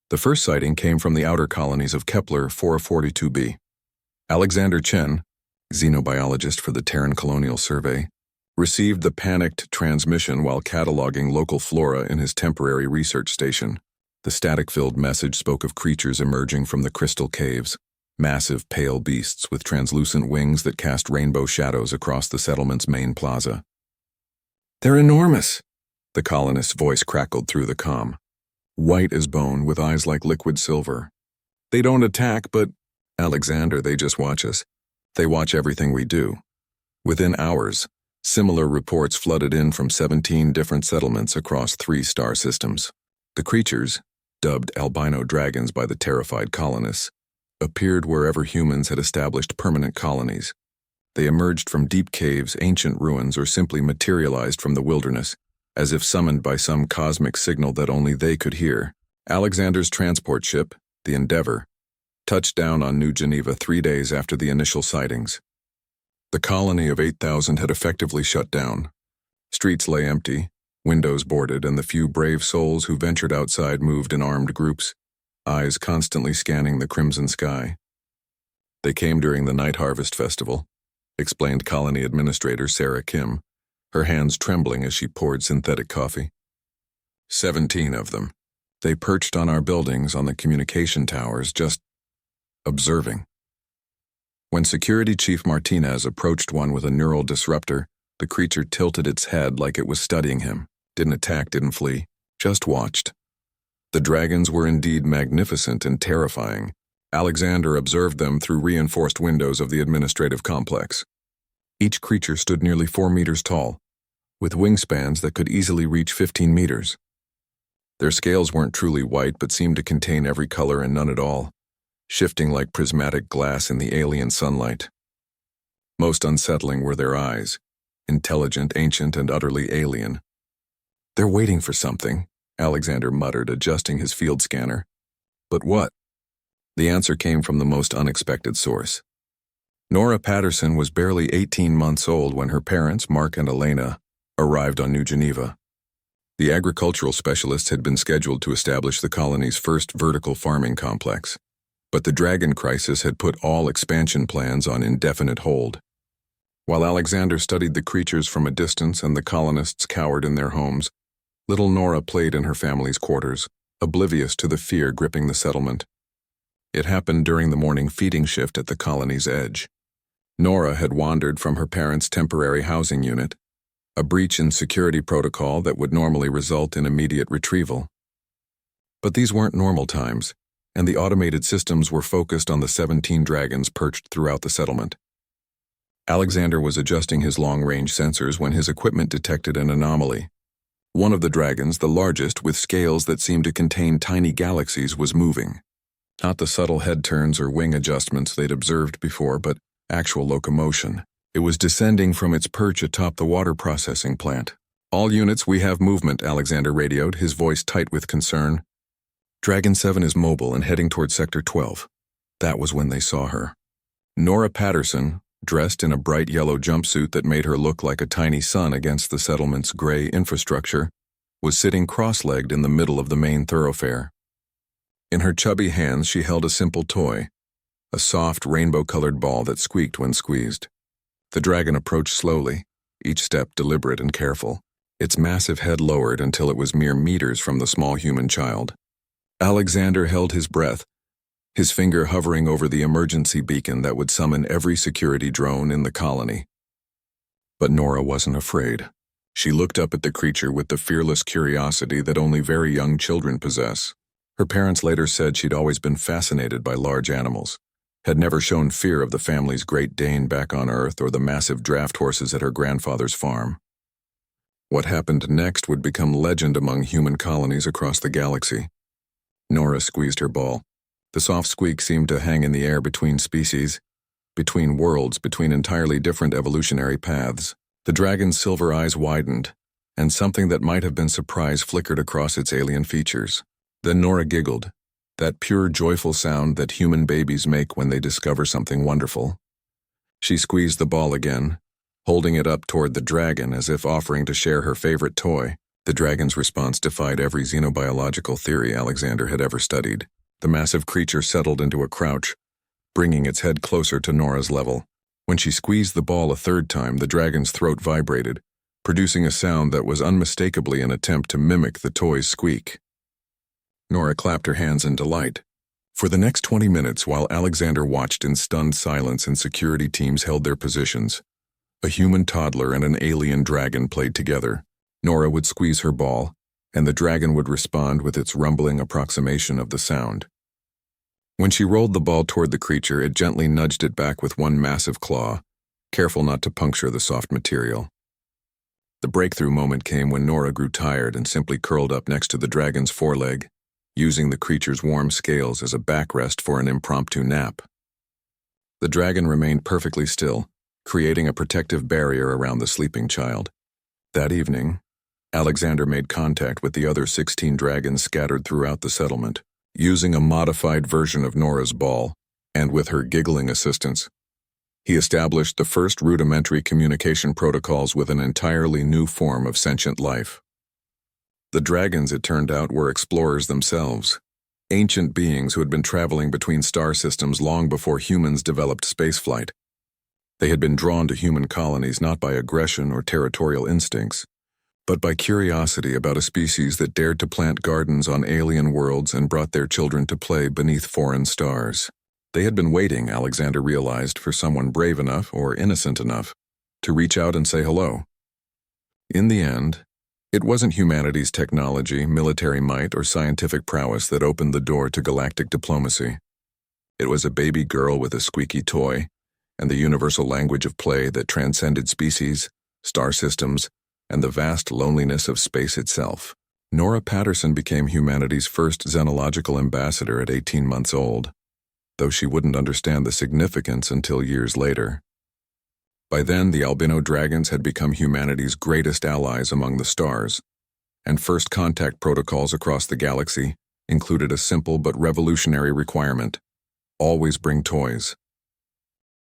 The first sighting came from the outer colonies of Kepler 442b. Alexander Chen, xenobiologist for the Terran Colonial Survey, received the panicked transmission while cataloging local flora in his temporary research station. The static-filled message spoke of creatures emerging from the crystal caves, massive pale beasts with translucent wings that cast rainbow shadows across the settlement's main plaza. "They're enormous," the colonist's voice crackled through the comm. "White as bone, with eyes like liquid silver. They don't attack, but, Alexander, they just watch us. They watch everything we do." Within hours, similar reports flooded in from 17 different settlements across 3 star systems. The creatures, dubbed albino dragons by the terrified colonists, appeared wherever humans had established permanent colonies. They emerged from deep caves, ancient ruins, or simply materialized from the wilderness, as if summoned by some cosmic signal that only they could hear. Alexander's transport ship, the Endeavour, touched down on New Geneva 3 days after the initial sightings. The colony of 8,000 had effectively shut down. Streets lay empty, windows boarded, and the few brave souls who ventured outside moved in armed groups, eyes constantly scanning the crimson sky. "They came during the Night Harvest Festival," explained colony administrator Sarah Kim, her hands trembling as she poured synthetic coffee. 17 of them. They perched on our buildings on the communication towers, just observing. When Security Chief Martinez approached one with a neural disruptor, the creature tilted its head like it was studying him, didn't attack, didn't flee, just watched. The dragons were indeed magnificent and terrifying. Alexander observed them through reinforced windows of the administrative complex. Each creature stood nearly 4 meters tall, with wingspans that could easily reach 15 meters. Their scales weren't truly white but seemed to contain every color and none at all, shifting like prismatic glass in the alien sunlight. Most unsettling were their eyes, intelligent, ancient, and utterly alien. "They're waiting for something," Alexander muttered, adjusting his field scanner. "But what?" The answer came from the most unexpected source. Nora Patterson was barely 18 months old when her parents, Mark and Elena, arrived on New Geneva. The agricultural specialists had been scheduled to establish the colony's first vertical farming complex, but the dragon crisis had put all expansion plans on indefinite hold. While Alexander studied the creatures from a distance and the colonists cowered in their homes, little Nora played in her family's quarters, oblivious to the fear gripping the settlement. It happened during the morning feeding shift at the colony's edge. Nora had wandered from her parents' temporary housing unit, a breach in security protocol that would normally result in immediate retrieval. But these weren't normal times, and the automated systems were focused on the 17 dragons perched throughout the settlement. Alexander was adjusting his long-range sensors when his equipment detected an anomaly. One of the dragons, the largest, with scales that seemed to contain tiny galaxies, was moving. Not the subtle head turns or wing adjustments they'd observed before, but actual locomotion. It was descending from its perch atop the water processing plant. "All units, we have movement," Alexander radioed, his voice tight with concern. "Dragon 7 is mobile and heading toward Sector 12. That was when they saw her. Nora Patterson, dressed in a bright yellow jumpsuit that made her look like a tiny sun against the settlement's gray infrastructure, was sitting cross-legged in the middle of the main thoroughfare. In her chubby hands she held a simple toy, a soft rainbow-colored ball that squeaked when squeezed. The dragon approached slowly, each step deliberate and careful, its massive head lowered until it was mere meters from the small human child. Alexander held his breath, his finger hovering over the emergency beacon that would summon every security drone in the colony. But Nora wasn't afraid. She looked up at the creature with the fearless curiosity that only very young children possess. Her parents later said she'd always been fascinated by large animals, had never shown fear of the family's Great Dane back on Earth or the massive draft horses at her grandfather's farm. What happened next would become legend among human colonies across the galaxy. Nora squeezed her ball. The soft squeak seemed to hang in the air between species, between worlds, between entirely different evolutionary paths. The dragon's silver eyes widened, and something that might have been surprise flickered across its alien features. Then Nora giggled, that pure, joyful sound that human babies make when they discover something wonderful. She squeezed the ball again, holding it up toward the dragon as if offering to share her favorite toy. The dragon's response defied every xenobiological theory Alexander had ever studied. The massive creature settled into a crouch, bringing its head closer to Nora's level. When she squeezed the ball a third time, the dragon's throat vibrated, producing a sound that was unmistakably an attempt to mimic the toy's squeak. Nora clapped her hands in delight. For the next 20 minutes, while Alexander watched in stunned silence and security teams held their positions, a human toddler and an alien dragon played together. Nora would squeeze her ball, and the dragon would respond with its rumbling approximation of the sound. When she rolled the ball toward the creature, it gently nudged it back with one massive claw, careful not to puncture the soft material. The breakthrough moment came when Nora grew tired and simply curled up next to the dragon's foreleg, using the creature's warm scales as a backrest for an impromptu nap. The dragon remained perfectly still, creating a protective barrier around the sleeping child. That evening, Alexander made contact with the other 16 dragons scattered throughout the settlement. Using a modified version of Nora's ball, and with her giggling assistance, he established the first rudimentary communication protocols with an entirely new form of sentient life. The dragons, it turned out, were explorers themselves, ancient beings who had been traveling between star systems long before humans developed spaceflight. They had been drawn to human colonies not by aggression or territorial instincts, but by curiosity about a species that dared to plant gardens on alien worlds and brought their children to play beneath foreign stars. They had been waiting, Alexander realized, for someone brave enough or innocent enough to reach out and say hello. In the end, it wasn't humanity's technology, military might, or scientific prowess that opened the door to galactic diplomacy. It was a baby girl with a squeaky toy and the universal language of play that transcended species, star systems, and the vast loneliness of space itself. Nora Patterson became humanity's first xenological ambassador at 18 months old, though she wouldn't understand the significance until years later. By then, the Albino dragons had become humanity's greatest allies among the stars, and first contact protocols across the galaxy included a simple but revolutionary requirement: always bring toys.